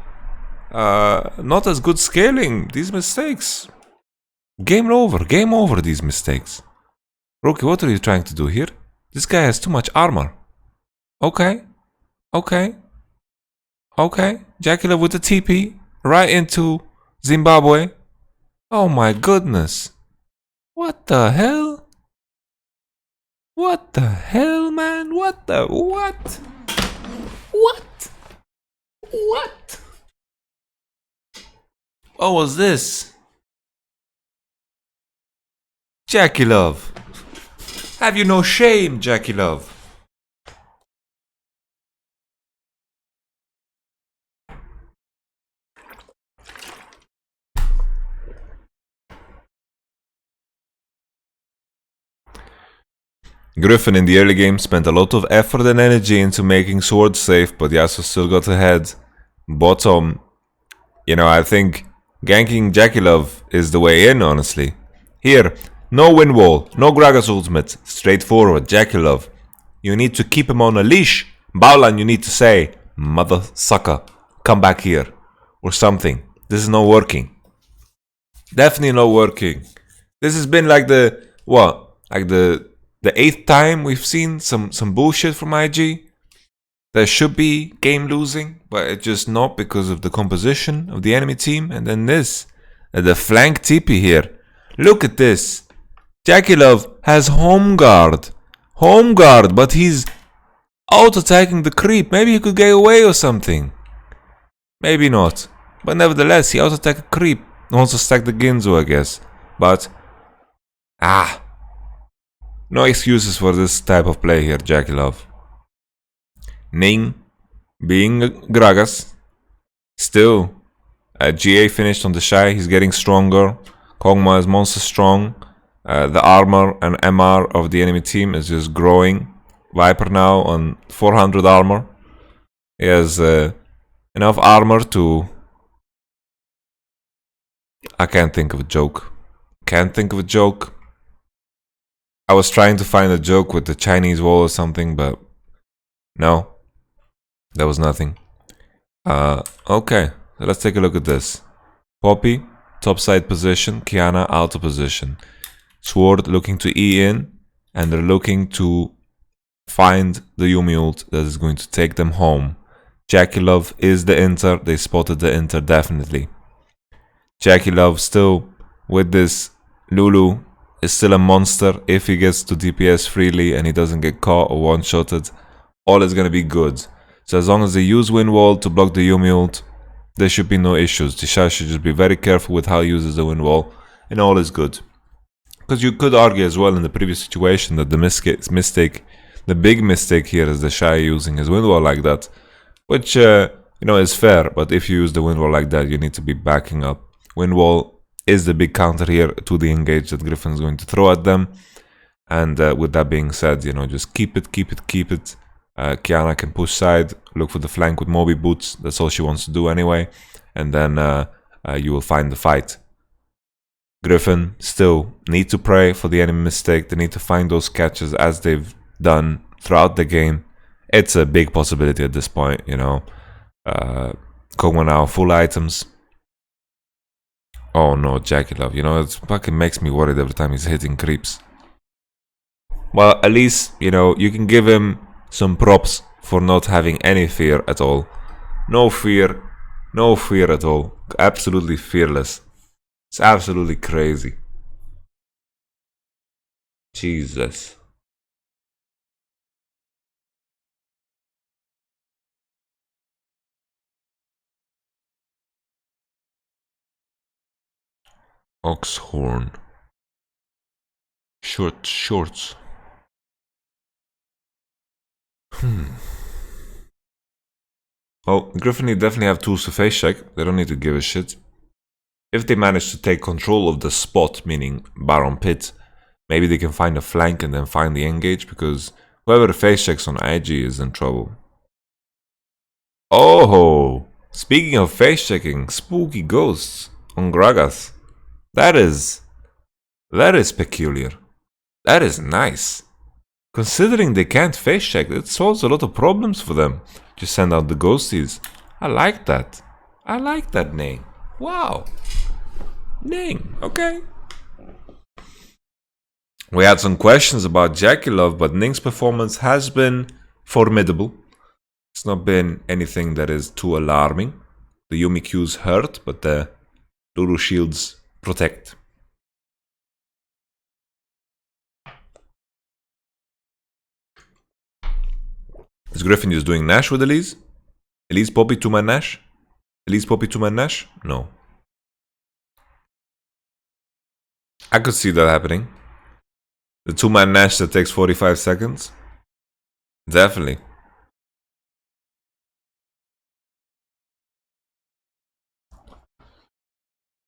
not as good scaling, these mistakes. Game over these mistakes. Rookie, what are you trying to do here? This guy has too much armor. Okay. Jackie Love with the TP right into Zimbabwe. Oh my goodness. What the hell? What the hell, man? What? What was this? Jackie Love. Have you no shame, Jackie Love? Griffin in the early game spent a lot of effort and energy into making Sword safe, but Yasuo still got ahead. Bottom, you know, I think ganking Jackie Love is the way in, honestly. Here, no win wall, no Gragas ultimate, straightforward, Jackie Love. You need to keep him on a leash. Baolan, you need to say, mother sucker, come back here, or something. This is not working. Definitely not working. This has been like the, what? Like the 8th time we've seen some bullshit from IG. there should be game losing, but it's just not because of the composition of the enemy team. And then this, the flank TP here. Look at this. Jakilov has home guard, but he's out attacking the creep. Maybe he could get away or something. Maybe not, but nevertheless, he out attacked a creep. Also stacked the Ginzo, I guess. But no excuses for this type of play here, Jakilov. Ning, being Gragas, still GA finished on the Shy. He's getting stronger. Kog'Maw is monster strong. The armor and MR of the enemy team is just growing. Viper now on 400 armor. He has enough armor to... I can't think of a joke. I was trying to find a joke with the Chinese wall or something, but no. There was nothing. Okay, so let's take a look at this. Poppy, topside position. Qiyana, outer position. Sword looking to E in, and they're looking to find the Yuumi ult that is going to take them home. Jakilov is the Inter. They spotted the Inter definitely. Jakilov still with this Lulu is still a monster. If he gets to DPS freely and he doesn't get caught or one-shotted, all is gonna be good. So as long as they use Wind Wall to block the Yuumi ult, there should be no issues. Tisha should just be very careful with how he uses the Wind Wall, and all is good. Because you could argue as well in the previous situation that the big mistake here is the Shy using his Wind Wall like that, which is fair. But if you use the Wind Wall like that, you need to be backing up. Wind Wall is the big counter here to the engage that Griffin is going to throw at them. And with that being said, just keep it. Qiyana can push side, look for the flank with Moby boots. That's all she wants to do anyway. And then you will find the fight. Griffin still need to pray for the enemy mistake. They need to find those catches as they've done throughout the game. It's a big possibility at this point, Kog'Maw now full items. Oh no, Jakilov, it fucking makes me worried every time he's hitting creeps. Well, at least, you can give him some props for not having any fear at all. No fear at all. Absolutely fearless. It's absolutely crazy. Jesus. Oxhorn. Shorts. Well, Griffin definitely have tools to face check. They don't need to give a shit. If they manage to take control of the spot, meaning Baron Pit, maybe they can find a flank and then find the engage, because whoever face checks on IG is in trouble. Oh, speaking of face checking, spooky ghosts on Gragas. That is peculiar. That is nice. Considering they can't face check, it solves a lot of problems for them. Just send out the ghosties. I like that. I like that name. Wow. Name. Okay. We had some questions about Jakilov, but Ning's performance has been formidable. It's not been anything that is too alarming. The Yuumi Qs hurt, but the Lulu shields protect. Is Griffin just doing Nash with Elise? Elise Poppy 2-man Nash? Elise Poppy 2-man Nash? No. I could see that happening. The 2-man Nash that takes 45 seconds? Definitely.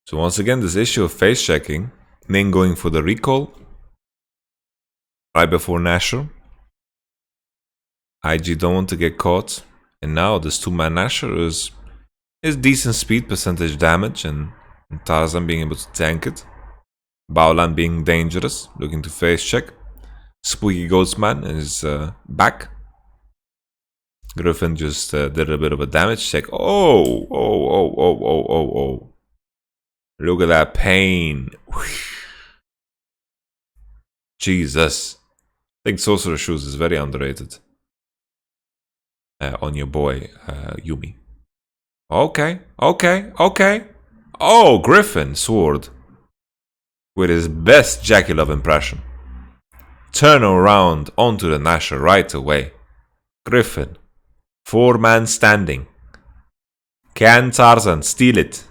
So once again, this issue of face checking. Ning going for the recall. Right before Nasher. IG don't want to get caught. And now this 2-man Nasher is decent speed, percentage damage, and Tarzan being able to tank it. Baolan being dangerous, looking to face check. Spooky Ghostman is back. Griffin just did a bit of a damage check. Oh. Look at that pain. Jesus. I think Sorcerer Shoes is very underrated. on your boy Yumi. Okay, okay, okay. Oh, Griffin sword with his best Jackie Love impression. Turn around onto the Nasher right away. Griffin, 4-man standing. Can Tarzan steal it?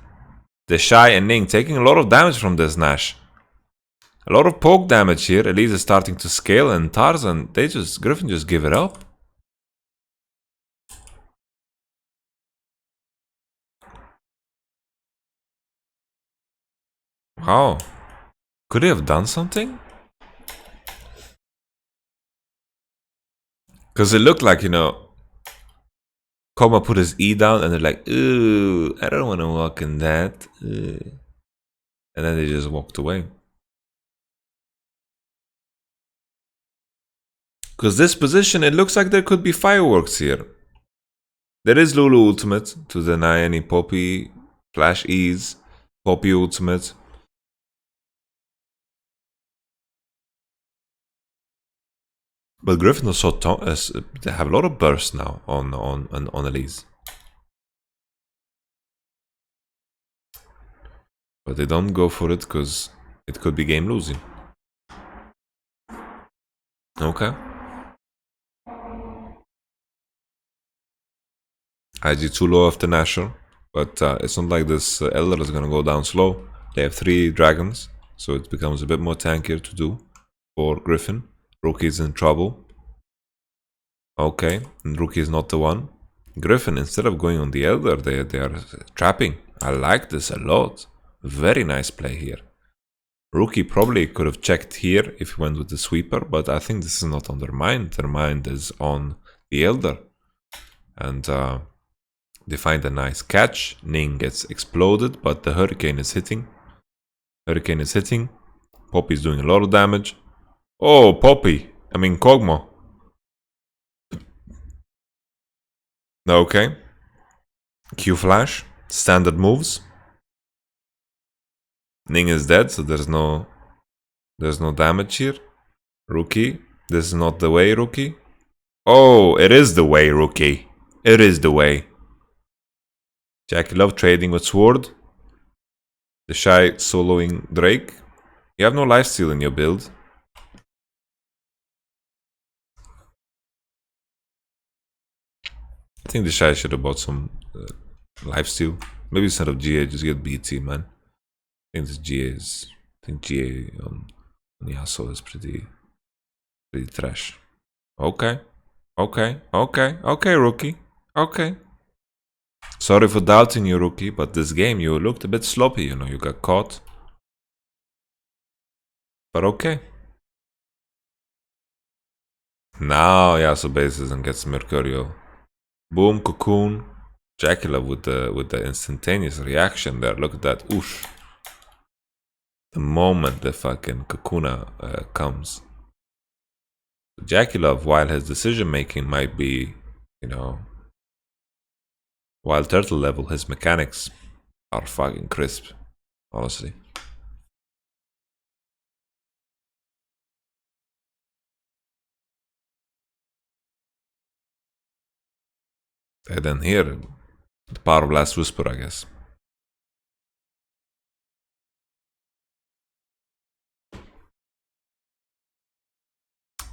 The Shy and Ning taking a lot of damage from this Nash. A lot of poke damage here. Elise is starting to scale, and Tarzan, Griffin just give it up. Wow. Could he have done something? Because it looked like, Kog'Maw put his E down and they're like, ooh, I don't want to walk in that. And then they just walked away. Because this position, it looks like there could be fireworks here. There is Lulu ultimate to deny any Poppy flash E's. Poppy ultimate. But Griffin also they have a lot of burst now on Elise. But they don't go for it because it could be game losing. Okay. IG too low after Nasher. But it's not like this Elder is gonna go down slow. They have 3 dragons. So it becomes a bit more tankier to do for Griffin. Rookie's in trouble. Okay, and Rookie is not the one. Griffin, instead of going on the Elder, they are trapping. I like this a lot. Very nice play here. Rookie probably could have checked here if he went with the sweeper, but I think this is not on their mind. Their mind is on the Elder. And they find a nice catch. Ning gets exploded, but the Hurricane is hitting. Hurricane is hitting. Poppy is doing a lot of damage. Oh, Kog'Maw. Okay. Q flash. Standard moves. Ning is dead, so there's no damage here. Rookie. This is not the way, Rookie. Oh, it is the way, Rookie. It is the way. Jackie Love trading with Sword. The Shy soloing Drake. You have no lifesteal in your build. I think the Shy should have bought some lifesteal. Maybe instead of GA, just get BT, man. I think this GA is. I think GA on Yasuo is pretty trash. Okay. Okay. Okay. Okay, Rookie. Okay. Sorry for doubting you, Rookie, but this game you looked a bit sloppy, you got caught. But okay. Now Yasuo bases and gets Mercurial. Boom, Cocoon. Dracula with the instantaneous reaction there. Look at that. Oosh. The moment the fucking Kakuna comes. Dracula, while his decision making might be, while turtle level, his mechanics are fucking crisp, honestly. And then here, the power of Last Whisper, I guess.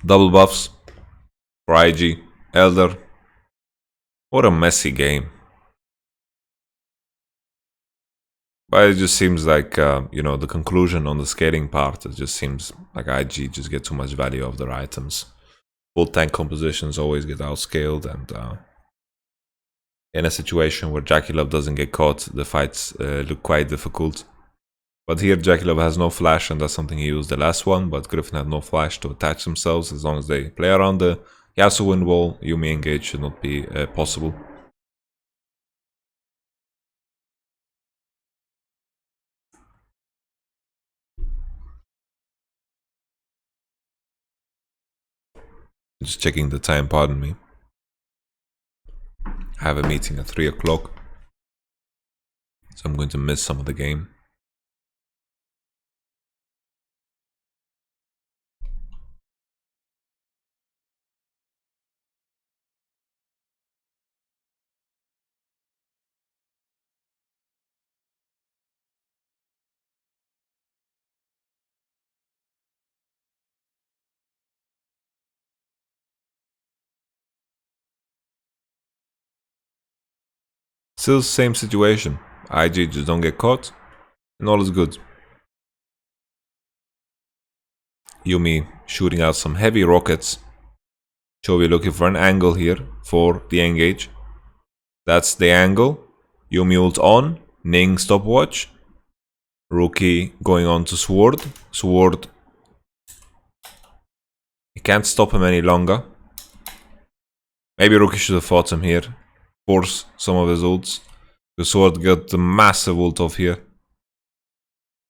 Double buffs for IG, Elder. What a messy game. But it just seems like, the conclusion on the scaling part, it just seems like IG just get too much value of their items. Full tank compositions always get outscaled, and in a situation where Jackie Love doesn't get caught, the fights look quite difficult. But here Jackie Love has no flash, and that's something he used the last one, but Griffin had no flash to attach themselves. As long as they play around the Yasuo wind wall, Yumi engage should not be possible. Just checking the time, pardon me. I have a meeting at 3 o'clock, so I'm going to miss some of the game. Still same situation. IG just don't get caught, and all is good. Yumi shooting out some heavy rockets. Chovy looking for an angle here for the engage. That's the angle. Yumi ult on. Ning stopwatch. Rookie going on to Sword. Sword. You can't stop him any longer. Maybe Rookie should have fought him here. Force some of his ults. The Sword got the massive ult off here.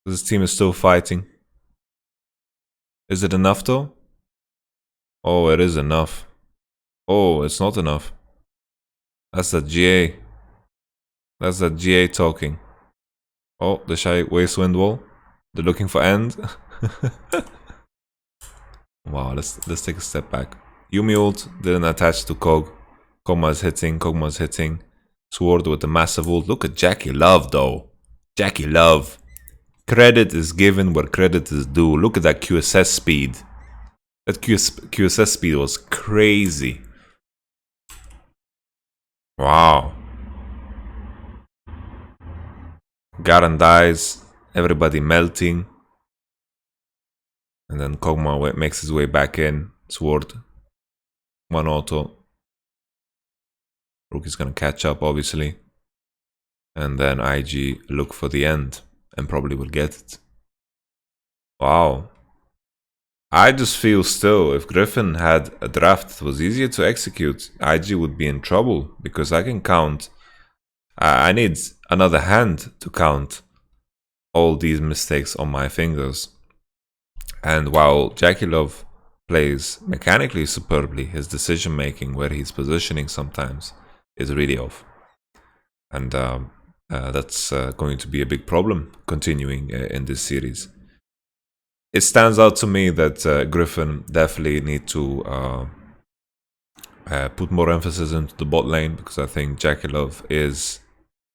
This team is still fighting. Is it enough though? Oh, it is enough. Oh, it's not enough. That's the GA. That's the GA talking. Oh, the shy waste wind wall. They're looking for end. Wow, let's take a step back. Yumi ult didn't attach to Kog. Kog'Maw's hitting. Sword with the massive ult. Look at Jackie Love though. Jackie Love. Credit is given where credit is due. Look at that QSS speed. That QSS speed was crazy. Wow. Garen dies. Everybody melting. And then Kog'Maw makes his way back in. Sword. One auto. Rookie's gonna catch up, obviously. And then IG look for the end. And probably will get it. Wow. I just feel still, if Griffin had a draft that was easier to execute, IG would be in trouble. Because I can count. I need another hand to count all these mistakes on my fingers. And while Jackie Love plays mechanically superbly, his decision making, where he's positioning sometimes, is really off. And that's going to be a big problem continuing in this series. It stands out to me that Griffin definitely need to put more emphasis into the bot lane, because I think Jackie Love is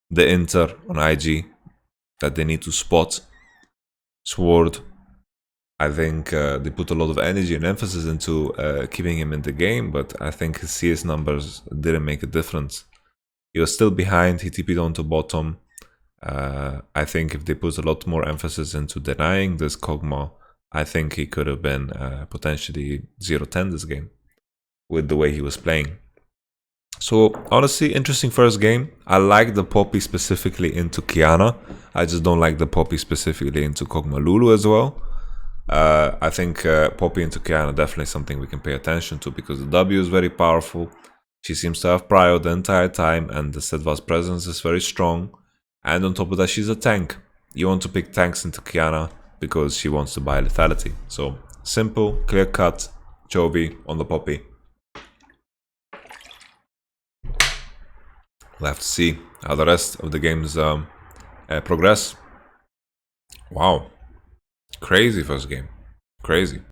the Inter on IG that they need to spot. Sword, I think they put a lot of energy and emphasis into keeping him in the game, but I think his CS numbers didn't make a difference. He was still behind, he TP'd onto bottom. I think if they put a lot more emphasis into denying this Kog'Maw, I think he could have been potentially 0-10 this game with the way he was playing. So honestly, interesting first game. I like the Poppy specifically into Qiyana. I just don't like the Poppy specifically into Kog'Maw Lulu as well. I think Poppy into Qiyana definitely something we can pay attention to, because the W is very powerful. She seems to have prio the entire time, and the Sedva's presence is very strong. And on top of that, she's a tank. You want to pick tanks into Qiyana because she wants to buy lethality. So simple, clear cut, Chovy on the Poppy. We'll have to see how the rest of the games progress. Wow. Crazy first game. Crazy.